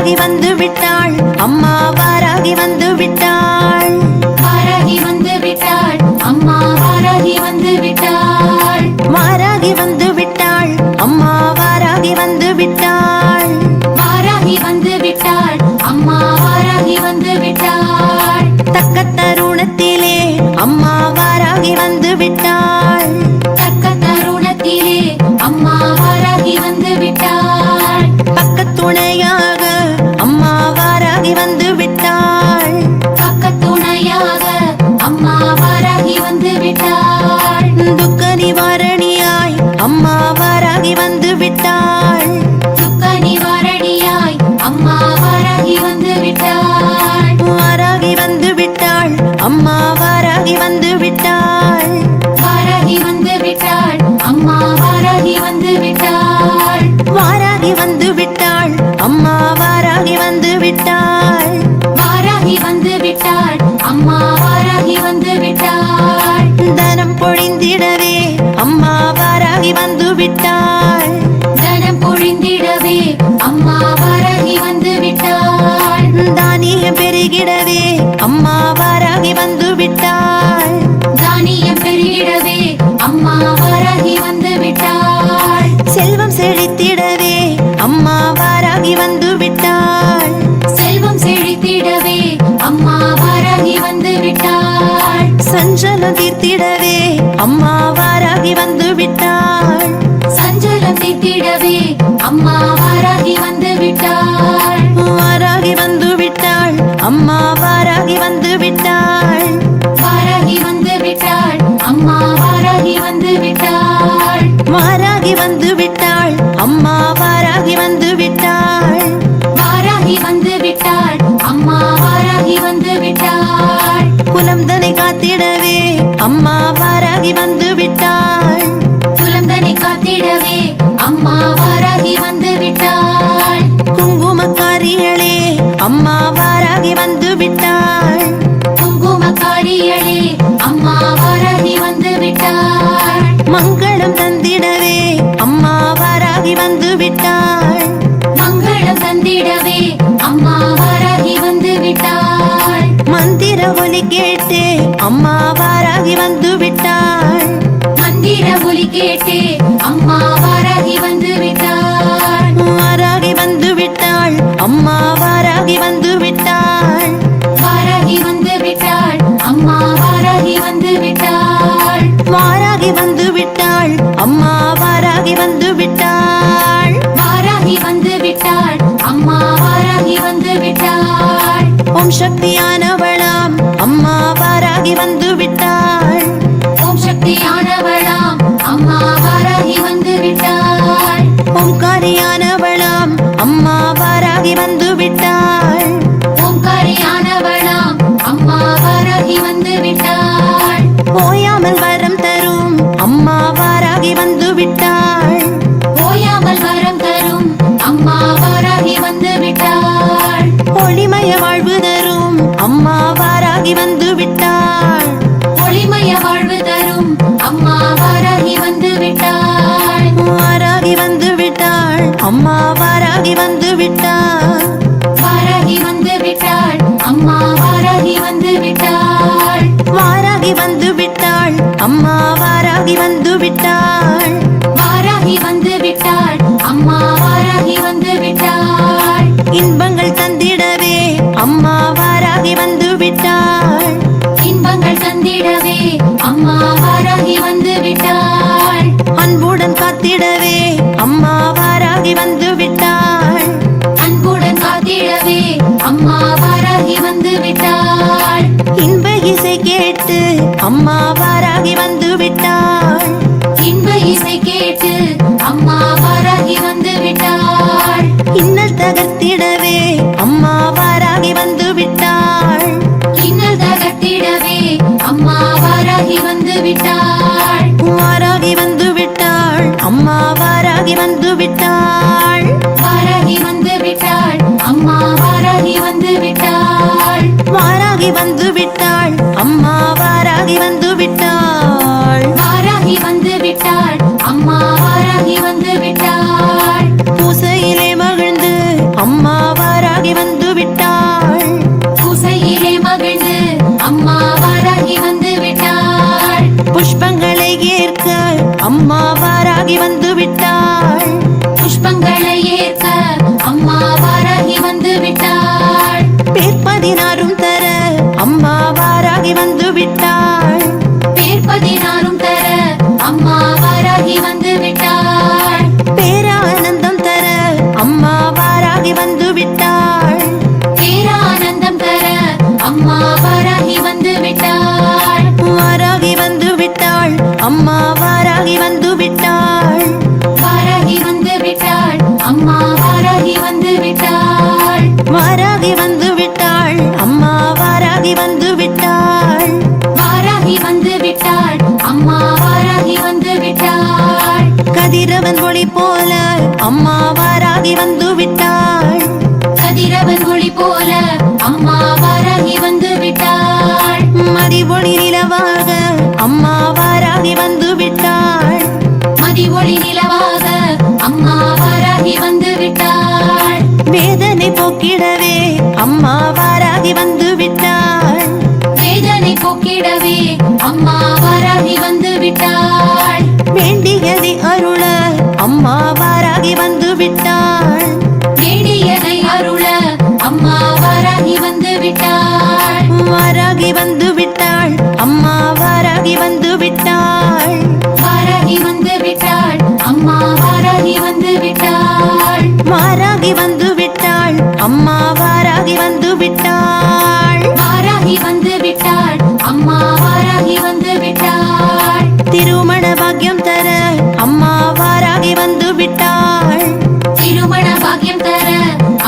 வாராகி வந்து விட்டாள், அம்மா வாராகி வந்து விட்டாள். வாராகி வந்து விட்டாள், அம்மா வாராகி வந்து விட்டாள். வாராகி வந்து விட்டாள், அம்மா வாராகி வந்து விட்டாள். வாராகி வந்து விட்டாள், அம்மா வாராகி வந்து விட்டாள். தக்க தருணத்திலே அம்மா வாராகி வந்து விட்டாள். தக்க தருணத்திலே அம்மா வாராகி வந்து விட்டாள். பக்கத்துணையாக அம்மா வாராகி வந்து விட்டாள். பக்கத்துணையாக அம்மா வாராகி வந்து விட்டாள். துக்க நிவாரணியாய் அம்மா வாராகி வந்து விட்டாள். துக்க நிவாரணியாய் அம்மா வாராகி வந்து விட்டாள். வாராகி வந்து விட்டாள், அம்மா வாராகி வந்து விட்டாள். வாராகி வந்து விட்டாள், அம்மா வாராகி வந்து விட்டாள். வாராகி வந்து விட்டாள், அம்மா வாராகி வந்து விட்டாள். வாராகி வந்து விட்டாள், அம்மா வாராகி வந்து விட்டாள். தனம் பொழிந்திடவே அம்மா வாராகி வந்து விட்டாள். தனம் பொழிந்திடவே அம்மா வாராகி வந்து விட்டாள். தானியம் பெருகிடவே அம்மா வாராகி வந்து விட்டாள். தானியம் பெருகிடவே அம்மா வாராகி வந்து விட்டாள். செல்வம் செழித்திடவே அம்மா வாராகி வந்து விட்டாள். செல்வம் செழித்திடவே அம்மா வாராகி வந்து விட்டாள். சஞ்சலம் தீர்த்திடவே அம்மா வாராகி வந்து விட்டாள். சஞ்சலம் தீர்த்திடவே அம்மா வாராகி வந்து விட்டாள். வாராகி வந்து விட்டாள், அம்மா வாராகி வந்து விட்டாள். வாராகி வந்து விட்டாள், அம்மா வாராகி வந்து விட்டாள். வாராகி வந்து விட்டாள், அம்மா வாராகி வந்து விட்டாள். வாராகி வந்து விட்டாள், அம்மா வாராகி வந்து விட்டாள். குலம் தனை காத்திடவே அம்மா வாராகி வந்து விட்டாள். குலந்தனை காத்திடவே அம்மா வாராகி வந்து விட்டாள். குங்குமக்காரிகளே அம்மா வாராகி வந்து விட்டாள். குங்குமக்காரிகளே அம்மா வாராகி வந்து விட்டாள். மங்களம் தந்திடவே அம்மா வாராகி வந்து விட்டாள். மங்களம் தந்திடவே அம்மா வாராகி வந்து விட்டாள். மந்திர ஒலி கேட்டு அம்மா வாராகி வந்து விட்டாள். மந்திர ஒலி கேட்டு அம்மா வாராகி வந்து விட்டாள். வாராகி வந்து விட்டாள், அம்மா வாராகி வந்து விட்டாள். வாராகி வந்து விட்டாள், அம்மா வாராகி வந்து விட்டாள். வாராகி வந்து விட்டாள், அம்மா வாராகி வந்து விட்டாள். வாராகி வந்து விட்டாள், அம்மா வாராகி வந்து விட்டாள். ஓம் சக்தியானவளாம் அம்மா வாராகி வந்து விட்டாள். ஓம் சக்தியானவளாம் அம்மா வாராகி வந்து விட்டாள். ஓம்காரியானவளாம் அம்மா வாராகி வந்து விட்டாள். ஓம்காரியானவளாம் அம்மா வாராகி வந்து விட்டாள். ஓயாமல் வரம் தரும் அம்மா வாராகி வந்து விட்டாள். ஓயாமல் வரம் தரும் அம்மா வாராகி வந்து விட்டாள். ஒளிமய வாழ்வு தரும் அம்மா வாராகி வந்து விட்டாள். ஒளிமய வாழ்வு தரும் அம்மா வாராகி வந்து விட்டாள். வாராகி வந்து விட்டாள், அம்மா வாராகி வந்து விட்டாள். வாராகி வந்து விட்டாள், அம்மா வாராகி வந்து விட்டாள். வாராகி வந்து விட்டாள், அம்மா வாராகி வந்து விட்டாள். வாராகி வந்து விட்டாள், அம்மா வாராகி வந்து விட்டாள். இன்பங்கள் தந்திடவே அம்மா வாராகி வந்து விட்டாள். இன்பங்கள் தந்திடவே அம்மா வாராகி வந்து விட்டாள். அன்புடன் காத்திடவே அம்மா வாராகி வந்து விட்டாள். அன்புடன் காத்திடவே அம்மா வாராகி வந்து விட்டாள். இன்ப இசை கேட்டு அம்மா வாராகி வந்து விட்டாள். இன்ப இசை கேட்டு அம்மா வாராகி வந்து விட்டாள். இன்னல் தகர்த்திடவே அம்மா வாராகி வந்து விட்டாள். இன்னல் தகர்த்திடவே அம்மா வாராகி வந்து விட்டாள். வாராகி வந்து விட்டாள், அம்மா வாராகி வந்து விட்டாள். வாராகி வந்து விட்டாள், அம்மா வாராகி வந்து விட்டாள். வாராகி வந்து விட்டாள், அம்மா வாராகி வந்து விட்டாள். வாராகி வந்து விட்டாள், அம்மா வாராகி வந்து விட்டாள். பூசையிலே மகிழ்ந்து அம்மா வாராகி வாராகி வந்து விட்டாள் அம்மா வாராகி வந்து விட்டாள் வாராகி வந்து விட்டாள் அம்மா வாராகி வந்து விட்டாள் கதிரவன் ஒளி போல அம்மா வாராகி வந்து விட்டாள் கதிரவன் ஒளி போல அம்மா வாராகி வந்து விட்டாள் மதி ஒளி நிலவாக அம்மா வாராகி வந்து விட்டாள் மதி ஒளி நிலவாக அம்மா வாராகி வந்து விட்டாள் வேதனை போக்கிடவே அம்மா வாராகி வந்து விட்டாள் வேதனை போக்கிடவே அம்மா வாராகி வந்து விட்டாள் வேண்டியதை அருள அம்மா வாராகி வந்து விட்டாள் வேண்டியதை அருள அம்மா வாராகி வந்து விட்டாள் வாராகி வந்து விட்டாள் அம்மா வாராகி வந்து விட்டாள் வாராகி வந்து விட்டாள் அம்மா வாராகி வந்து விட்டாள் வாராகி வந்து விட்டாள் அம்மா வாராகி வந்து விட்டாள் வாராகி வந்து விட்டாள் அம்மா வாராகி வந்து விட்டாள் திருமண பாக்கியம் தர அம்மா வாராகி வந்து விட்டாள் திருமண பாக்கியம் தர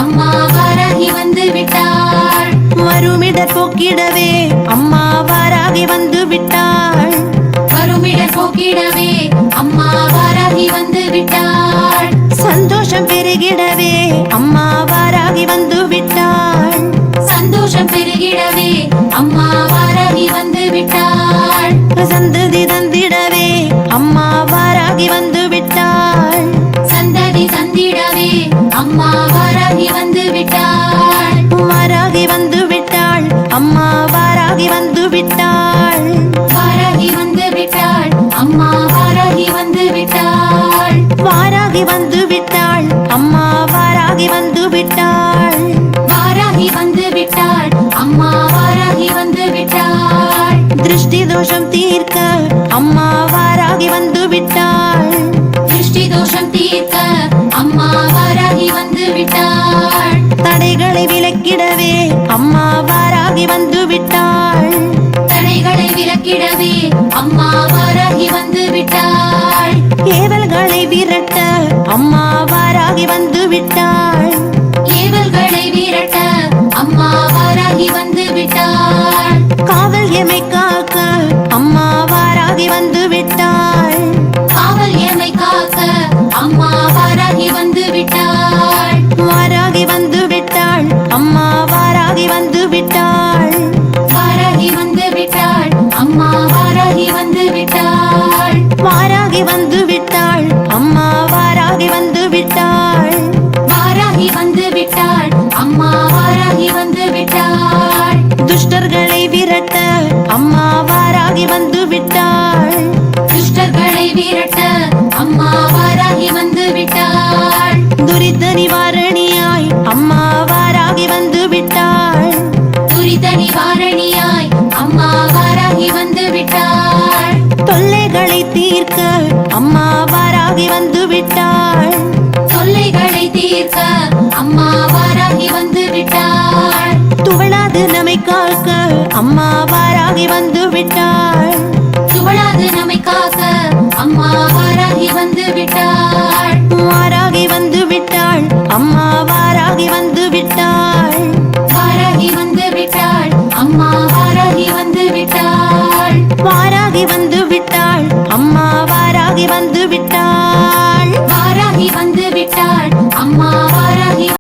அம்மா வாராகி வந்து விட்டாள் வருமிடர் போக்கிடவே அம்மா வாராகி வந்து விட்டாள் வருமிடர் போக்கிடவே அம்மா வாராகி வந்து விட்டாள் சந்தோஷம் பெருகிடவே அம்மா வாராகி வந்து விட்டாள் சந்தோஷம் பெருகிடவே அம்மா வாராகி வந்து விட்டாள் சந்ததி தந்திடவே அம்மா வாராகி வந்து விட்டாள் சந்ததி தந்திடவே அம்மா வாராகி வந்து விட்டாள் வாராகி வந்து விட்டாள் அம்மா வாராகி வந்து விட்டாள் வாராகி வந்து விட்டாள் அம்மா வாராகி வந்து விட்டாள் வாராகி வந்து விட்டாள் அம்மா வாராகி வந்து விட்டாள் வாராகி வந்து விட்டாள் அம்மா வாராகி வந்து விட்டாள் திருஷ்டி தோஷம் தீர்க்க அம்மா வாராகி வந்து விட்டாள் திருஷ்டி தோஷம் தீர்க்க அம்மா வாராகி வந்து விட்டாள் தடைகளை விலக்கிடவே அம்மா வாராகி வந்து விட்டாள் தடைகளை விலக்கிடவே அம்மா வாராகி வந்து விட்டாள் ஏவல்களை விரட்ட அம்மா வாராகி வந்து விட்டாள் ஏவல்களை விரட்ட அம்மா வாராகி வந்து விட்டாள் காவல் எமை காக்க அம்மா வாராகி வந்து விட்டாள் காவல் எமை காக்க அம்மா வாராகி வந்து விட்டாள் வாராகி வந்து விட்டாள் அம்மா வாராகி வந்து விட்டாள் வாராகி வந்து விட்டாள் அம்மா வாராகி வந்து விட்டாள் வாராகி வந்து விட்டாள் அம்மா வாராகி வந்து விட்டாள் வாராகி வந்து விட்டாள் அம்மா வாராகி வந்து விட்டாள் துஷ்டர்களை விரட்ட அம்மா வாராகி வந்து விட்டாள் துஷ்டர்களை விரட்ட அம்மா வாராகி வந்து விட்டாள் துரித நிவாரணியாய் அம்மா வாராகி வந்து விட்டாள் துரித நிவாரணியாய் அம்மா வாராகி வந்து விட்டாள் தொல்லைகளை தீர்க்க அம்மா வாராகி வந்து விட்டாள் தொல்லைகளை தீர்க்க அம்மா வாராகி வந்து விட்டாள் துவளாது நம்மை காக்க அம்மா வாராகி வந்து விட்டாள் துவளாது நம்மை காக்க அம்மா வாராகி வந்து விட்டாள் வாராகி வந்து விட்டாள் அம்மா வாராகி வந்து விட்டாள் வாராகி வந்து விட்டாள் அம்மா வாராகி வந்து விட்டாள் வாராகி வந்து